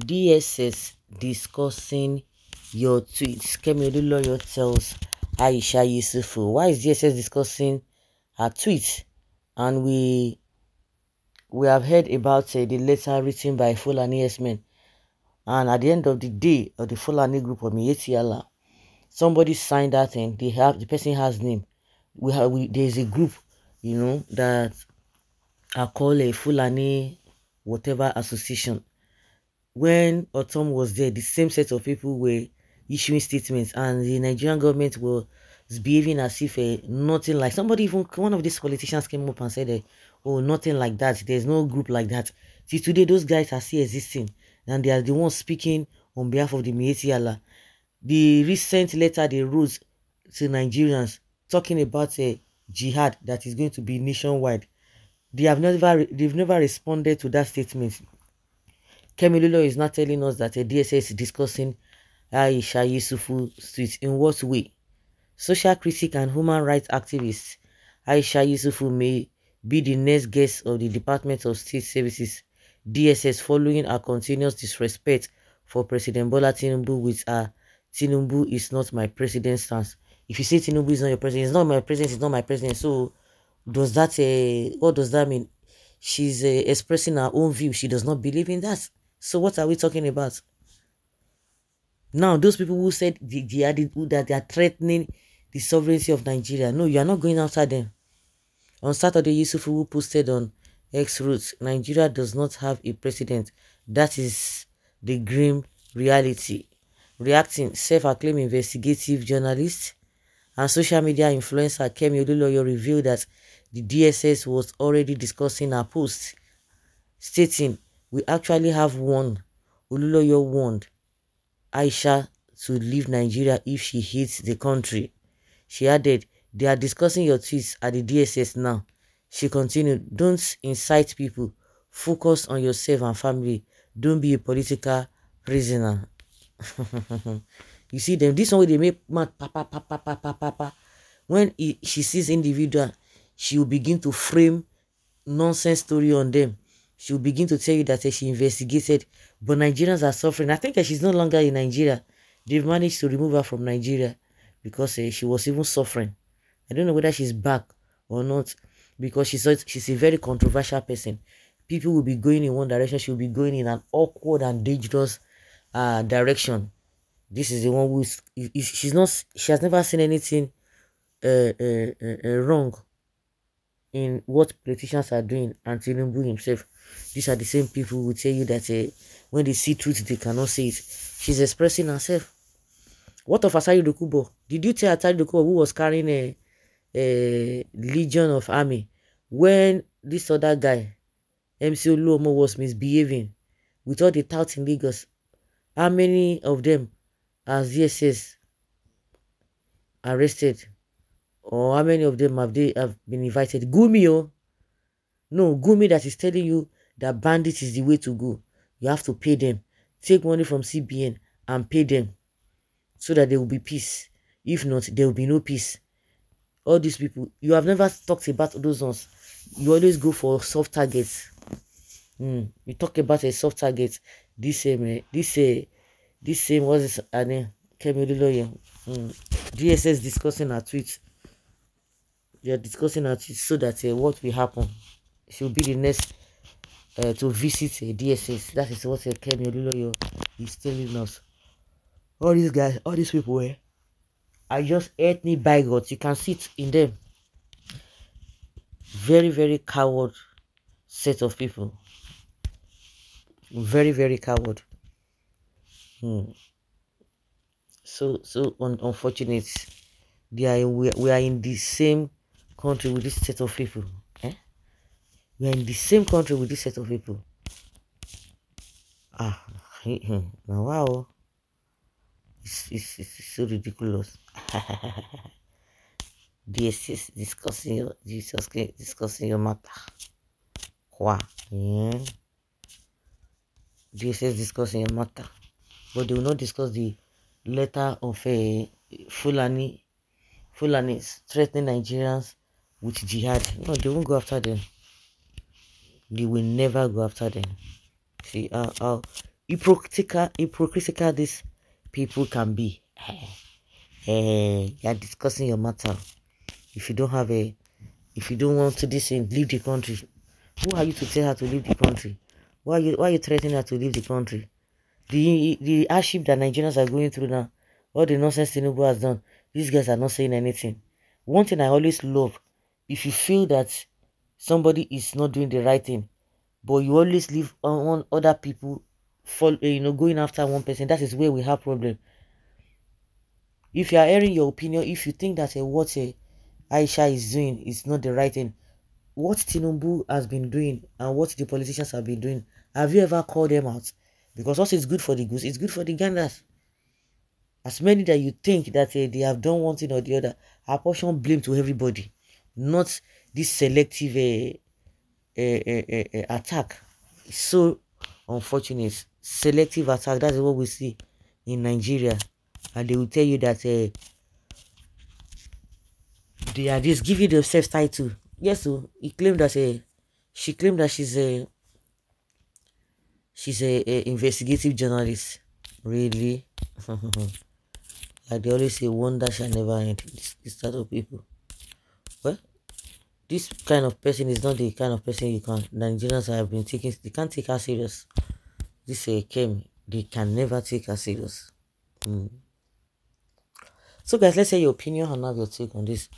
DSS discussing your tweets. Kemi Olunloyo tells Aisha Yesufu. Why is DSS discussing her tweets? And we have heard about the letter written by Fulani S-men. And at the end of the day, of the Fulani group of Mietiala, somebody signed that and the person has name. There's a group, that are called a Fulani whatever association. When Autumn was there, the same set of people were issuing statements, and the Nigerian government was behaving as if nothing like one of these politicians came up and said, oh, nothing like that. There's no group like that. See, today those guys are still existing, and they are the ones speaking on behalf of the Mietiala. The recent letter they wrote to Nigerians talking about a jihad that is going to be nationwide. They've never responded to that statement. Kemi Olunloyo is not telling us that a DSS is discussing Aisha Yesufu's tweets. In what way? Social critic and human rights activist Aisha Yesufu may be the next guest of the Department of State Services DSS following a continuous disrespect for President Bola Tinubu with a Tinubu is not my president stance. If you say Tinubu is not your president, it's not my president, it's not my president. So does that what does that mean? She's expressing her own view. She does not believe in that. So what are we talking about? Now, those people who said that they are threatening the sovereignty of Nigeria, no, you are not going after them. On Saturday, Yesufu posted on X Roots, Nigeria does not have a president. That is the grim reality. Reacting, self-acclaimed investigative journalist and social media influencer Kemi Olunloyo revealed that the DSS was already discussing her post, stating, we actually have one. Olunloyo warned Aisha to leave Nigeria if she hates the country. She added, they are discussing your tweets at the DSS now. She continued, don't incite people. Focus on yourself and family. Don't be a political prisoner. You see them, this one way they make mad papa. When she sees individual, she will begin to frame nonsense story on them. She will begin to tell you that she investigated, but Nigerians are suffering. I think that she's no longer in Nigeria. They've managed to remove her from Nigeria because she was even suffering. I don't know whether she's back or not, because she's a very controversial person. People will be going in one direction, she will be going in an awkward and dangerous direction. This is the one who she has never seen anything wrong in what politicians are doing, and Tinubu himself. These are the same people who will tell you that when they see truth, they cannot say it. She's expressing herself. What of Asari Dokubo? Did you tell Asari Dokubo, who was carrying a legion of army, when this other guy, MC Oluomo, was misbehaving with all the touts in Lagos? How many of them has DSS arrested? Or how many of them have been invited? Gumi, oh. No, Gumi that is telling you that bandits is the way to go. You have to pay them. Take money from CBN and pay them so that there will be peace. If not, there will be no peace. All these people, you have never talked about those ones. You always go for soft targets. You talk about a soft target. This same, what is her name? Kemi Olunloyo. DSS discussing her tweets. They are discussing her tweets so that what will happen. She will be the next to visit DSS. That is what Kemi Olunloyo is telling us. All these guys, all these people are just ethnic bigots. You can see it in them. Very, very coward set of people. Very, very coward. So unfortunate. We are in the same country with this set of people. We are in the same country with this set of people. Now wow. It's so ridiculous. DSS discussing your matter. Wow. Yeah. DSS discussing your matter. But they will not discuss the letter of a Fulani threatening Nigerians with jihad. No, they won't go after them. They will never go after them. See how hypocritical these people can be. You're discussing your matter. If you don't have a, if you don't want to listen, leave the country. Who are you to tell her to leave the country? Why are you threatening her to leave the country? The hardship that Nigerians are going through now, all the nonsense Tinubu has done, these guys are not saying anything. One thing I always love, if you feel that somebody is not doing the right thing, but you always leave on other people going after one person, that is where we have problem. If you are airing your opinion, if you think that what Aisha is doing is not the right thing, what Tinubu has been doing and what the politicians have been doing, have you ever called them out? Because what is good for the goose is good for the ganders. As many that you think that they have done one thing or the other, apportion blame to everybody, not this selective attack. It's so unfortunate. Selective attack, that's what we see in Nigeria. And they will tell you that they are just giving themselves title. Yes, so he claimed that she claimed that she's a investigative journalist. Really? Like they always say, wonder shall never end. This type of people. Well, this kind of person is not the kind of person you can. Nigerians have been taking. They can't take her serious. This Kemi, they can never take her serious. So guys, let's say your opinion and have your take on this.